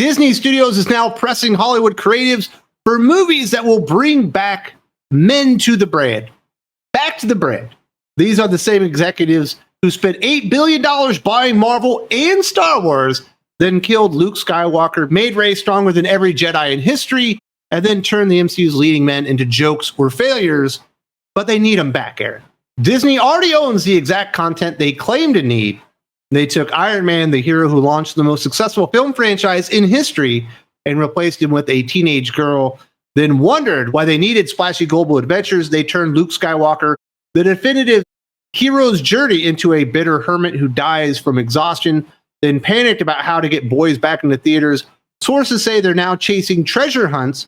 Disney Studios is now pressing Hollywood creatives for movies that will bring back men to the brand. Back to the brand. These are the same executives who spent $8 billion buying Marvel and Star Wars, then killed Luke Skywalker, made Rey stronger than every Jedi in history, and then turned the MCU's leading men into jokes or failures. But they need them back, Aaron. Disney already owns the exact content they claim to need. They took Iron Man, the hero who launched the most successful film franchise in history, and replaced him with a teenage girl, then wondered why they needed splashy global adventures. They turned Luke Skywalker, the definitive hero's journey, into a bitter hermit who dies from exhaustion, then panicked about how to get boys back into theaters. Sources say they're now chasing treasure hunts.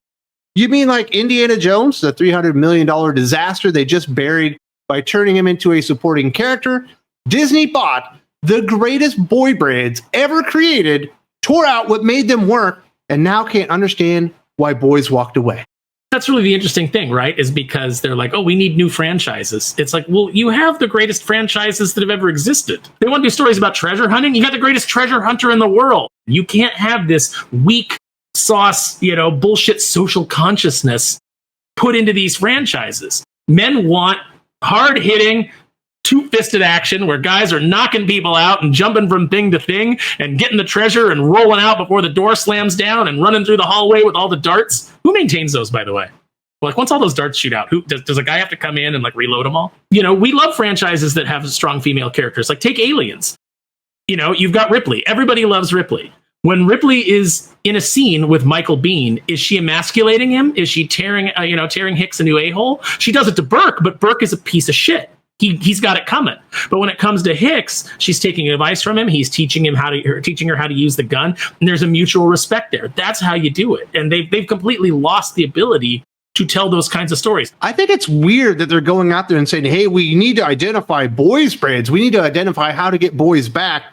You mean like Indiana Jones, the $300 million disaster they just buried by turning him into a supporting character? Disney bought the greatest boy brands ever created, tore out what made them work, and now can't understand why boys walked away. That's really the interesting thing, right? Is because they're like, oh, we need new franchises. It's like, well, you have the greatest franchises that have ever existed. They want to do stories about treasure hunting. You got the greatest treasure hunter in the world. You can't have this weak sauce, bullshit social consciousness put into these franchises. Men want hard-hitting, two-fisted action where guys are knocking people out and jumping from thing to thing and getting the treasure and rolling out before the door slams down and running through the hallway with all the darts. Who maintains those, by the way? Like, once all those darts shoot out, does a guy have to come in and reload them all? We love franchises that have strong female characters. Like, take Aliens. You've got Ripley. Everybody loves Ripley. When Ripley is in a scene with Michael Biehn, is she emasculating him? Is she tearing Hicks a new a-hole? She does it to Burke, but Burke is a piece of shit. He's got it coming. But when it comes to Hicks, she's taking advice from him. He's teaching her how to use the gun. And there's a mutual respect there. That's how you do it. And they've completely lost the ability to tell those kinds of stories. I think it's weird that they're going out there and saying, hey, we need to identify boys' brands. We need to identify how to get boys back,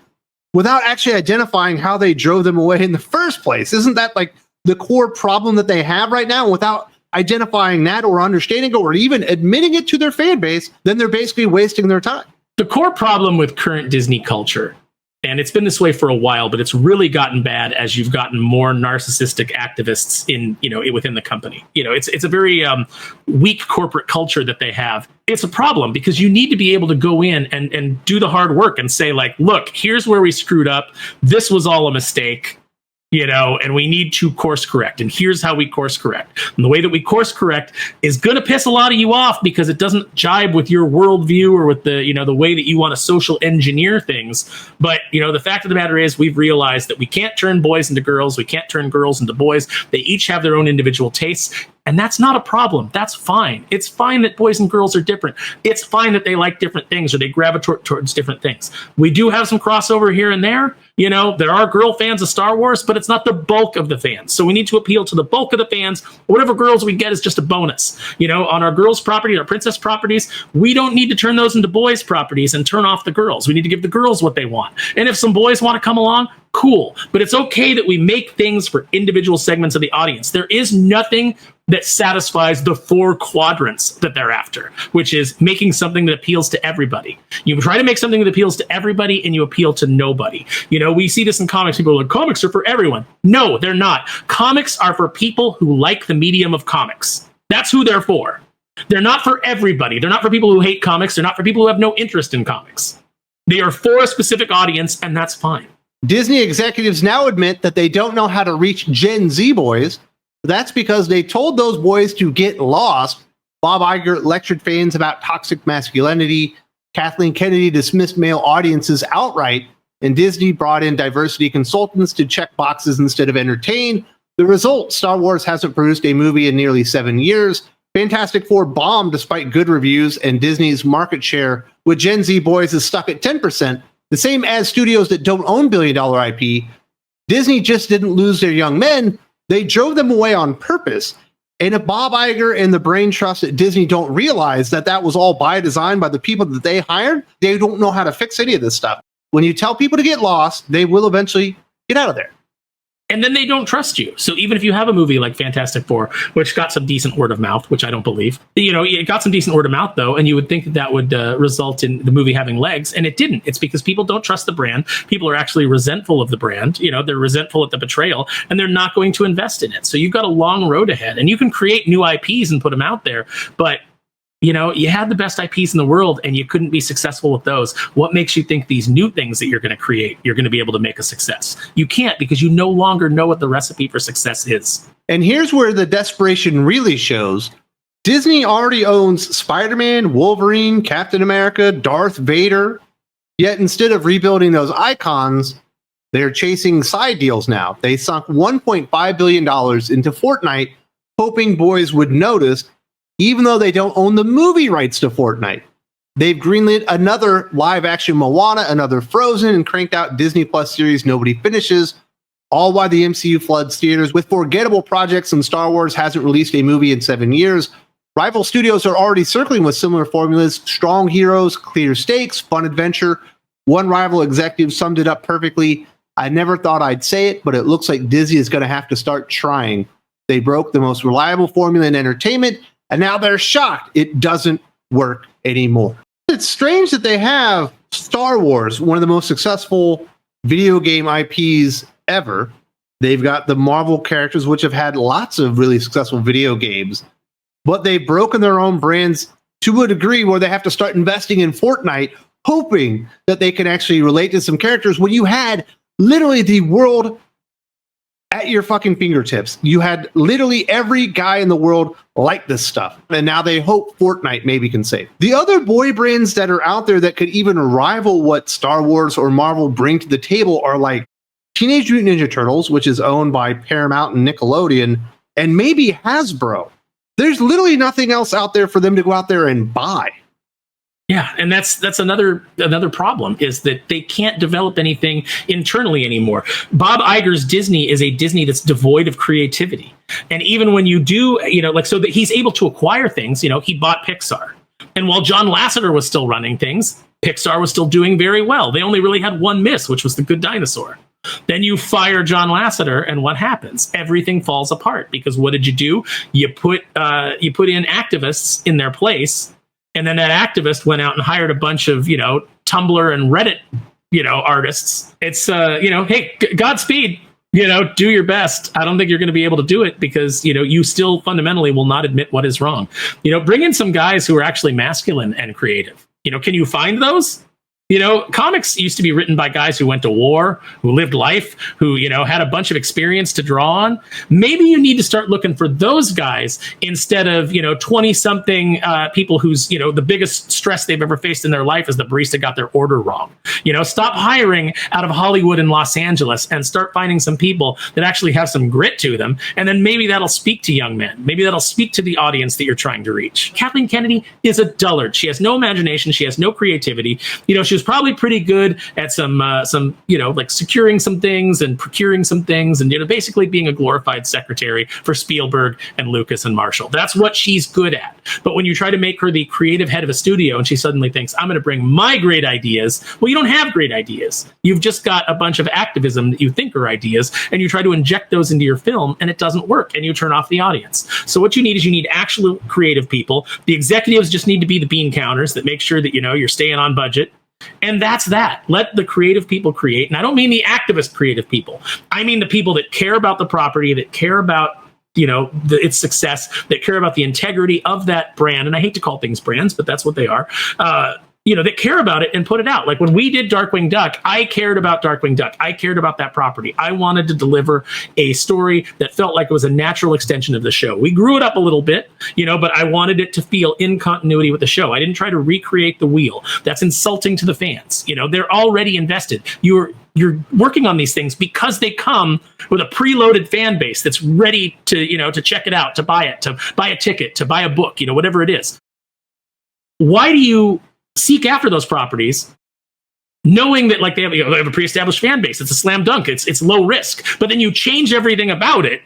without actually identifying how they drove them away in the first place. Isn't that like the core problem that they have right now? Without identifying that or understanding it or even admitting it to their fan base, then they're basically wasting their time. The core problem with current Disney culture, and it's been this way for a while, but it's really gotten bad as you've gotten more narcissistic activists within the company. It's a very weak corporate culture that they have. It's a problem because you need to be able to go in and do the hard work and say, like, look, here's where we screwed up. This was all a mistake. And we need to course correct. And here's how we course correct. And the way that we course correct is going to piss a lot of you off because it doesn't jibe with your worldview or with the way that you want to social engineer things. But, the fact of the matter is we've realized that we can't turn boys into girls. We can't turn girls into boys. They each have their own individual tastes. And that's not a problem. That's fine. It's fine that boys and girls are different. It's fine that they like different things or they gravitate towards different things. We do have some crossover here and there. There are girl fans of Star Wars, but it's not the bulk of the fans. So we need to appeal to the bulk of the fans. Whatever girls we get is just a bonus. On our girls' property, our princess properties, we don't need to turn those into boys' properties and turn off the girls. We need to give the girls what they want. And if some boys want to come along, cool. But it's okay that we make things for individual segments of the audience. There is nothing that satisfies the 4 quadrants that they're after, which is making something that appeals to everybody. You try to make something that appeals to everybody and you appeal to nobody. We see this in comics. People are like, comics are for everyone. No, they're not. Comics are for people who like the medium of comics. That's who they're for. They're not for everybody. They're not for people who hate comics. They're not for people who have no interest in comics. They are for a specific audience, and that's fine. Disney executives now admit that they don't know how to reach Gen Z boys. That's because they told those boys to get lost. Bob Iger lectured fans about toxic masculinity. Kathleen Kennedy dismissed male audiences outright. And Disney brought in diversity consultants to check boxes instead of entertain. The result, Star Wars hasn't produced a movie in nearly 7 years. Fantastic Four bombed despite good reviews, and Disney's market share with Gen Z boys is stuck at 10%, the same as studios that don't own billion-dollar IP. Disney just didn't lose their young men. They drove them away on purpose. And if Bob Iger and the brain trust at Disney don't realize that that was all by design by the people that they hired, they don't know how to fix any of this stuff. When you tell people to get lost, they will eventually get out of there. And then they don't trust you. So even if you have a movie like Fantastic Four, which got some decent word of mouth, which I don't believe, it got some decent word of mouth though, and you would think that would result in the movie having legs, and it didn't. It's because people don't trust the brand. People are actually resentful of the brand. They're resentful at the betrayal, and they're not going to invest in it. So you've got a long road ahead, and you can create new IPs and put them out there, but you had the best IPs in the world and you couldn't be successful with those. What makes you think these new things that you're going to create, you're going to be able to make a success? You can't, because you no longer know what the recipe for success is. And here's where the desperation really shows. Disney already owns Spider-Man, Wolverine, Captain America, Darth Vader. Yet instead of rebuilding those icons, they're chasing side deals now. They sunk $1.5 billion into Fortnite, hoping boys would notice, even though they don't own the movie rights to Fortnite. They've greenlit another live-action Moana, another Frozen, and cranked out Disney Plus series nobody finishes, all while the MCU floods theaters with forgettable projects, and Star Wars hasn't released a movie in 7 years. Rival studios are already circling with similar formulas: strong heroes, clear stakes, fun adventure. One rival executive summed it up perfectly. I never thought I'd say it, but it looks like Disney is going to have to start trying. They broke the most reliable formula in entertainment, and now they're shocked it doesn't work anymore. It's strange that they have Star Wars, one of the most successful video game IPs ever. They've got the Marvel characters, which have had lots of really successful video games, but they've broken their own brands to a degree where they have to start investing in Fortnite, hoping that they can actually relate to some characters when you had literally the world at your fucking fingertips. You had literally every guy in the world like this stuff. And now they hope Fortnite maybe can save. The other boy brands that are out there that could even rival what Star Wars or Marvel bring to the table are like Teenage Mutant Ninja Turtles, which is owned by Paramount and Nickelodeon, and maybe Hasbro. There's literally nothing else out there for them to go out there and buy. Yeah, and that's another problem, is that they can't develop anything internally anymore. Bob Iger's Disney is a Disney that's devoid of creativity. And even when you do, so that he's able to acquire things, he bought Pixar. And while John Lasseter was still running things, Pixar was still doing very well. They only really had one miss, which was The Good Dinosaur. Then you fire John Lasseter, and what happens? Everything falls apart, because what did you do? You put in activists in their place. And then that activist went out and hired a bunch of, Tumblr and Reddit, artists. It's, hey, Godspeed, do your best. I don't think you're going to be able to do it because, you still fundamentally will not admit what is wrong. Bring in some guys who are actually masculine and creative. Can you find those? Comics used to be written by guys who went to war, who lived life, who, had a bunch of experience to draw on. Maybe you need to start looking for those guys instead of, 20-something people whose, the biggest stress they've ever faced in their life is the barista got their order wrong. Stop hiring out of Hollywood and Los Angeles and start finding some people that actually have some grit to them. And then maybe that'll speak to young men. Maybe that'll speak to the audience that you're trying to reach. Kathleen Kennedy is a dullard. She has no imagination. She has no creativity. She was probably pretty good at some like securing some things and procuring some things and basically being a glorified secretary for Spielberg and Lucas and Marshall. That's what she's good at. But when you try to make her the creative head of a studio and she suddenly thinks, I'm going to bring my great ideas, well, you don't have great ideas. You've just got a bunch of activism that you think are ideas, and you try to inject those into your film and it doesn't work, and you turn off the audience. So what you need actual creative people. The executives just need to be the bean counters that make sure that you're staying on budget. And that's that. Let the creative people create. And I don't mean the activist creative people. I mean the people that care about the property, that care about, its success, that care about the integrity of that brand. And I hate to call things brands, but that's what they are. That care about it and put it out. Like when we did Darkwing Duck, I cared about Darkwing Duck. I cared about that property. I wanted to deliver a story that felt like it was a natural extension of the show. We grew it up a little bit, but I wanted it to feel in continuity with the show. I didn't try to recreate the wheel. That's insulting to the fans. They're already invested. You're working on these things because they come with a preloaded fan base that's ready to, to check it out, to buy it, to buy a ticket, to buy a book, whatever it is. Why do you seek after those properties knowing that they have a pre-established fan base? It's a slam dunk. It's low risk. But then you change everything about it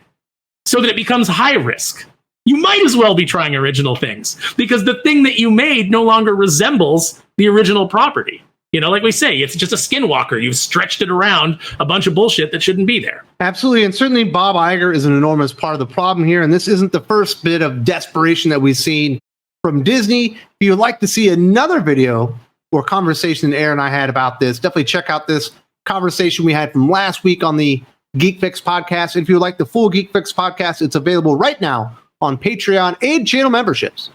so that it becomes high risk. You might as well be trying original things because the thing that you made no longer resembles the original property. Like we say, it's just a skinwalker. You've stretched it around a bunch of bullshit that shouldn't be there. Absolutely. And certainly Bob Iger is an enormous part of the problem here. And this isn't the first bit of desperation that we've seen from Disney. If you'd like to see another video or conversation Aaron and I had about this, definitely check out this conversation we had from last week on the Geek Fix podcast. If you would like the full Geek Fix podcast, it's available right now on Patreon and channel memberships.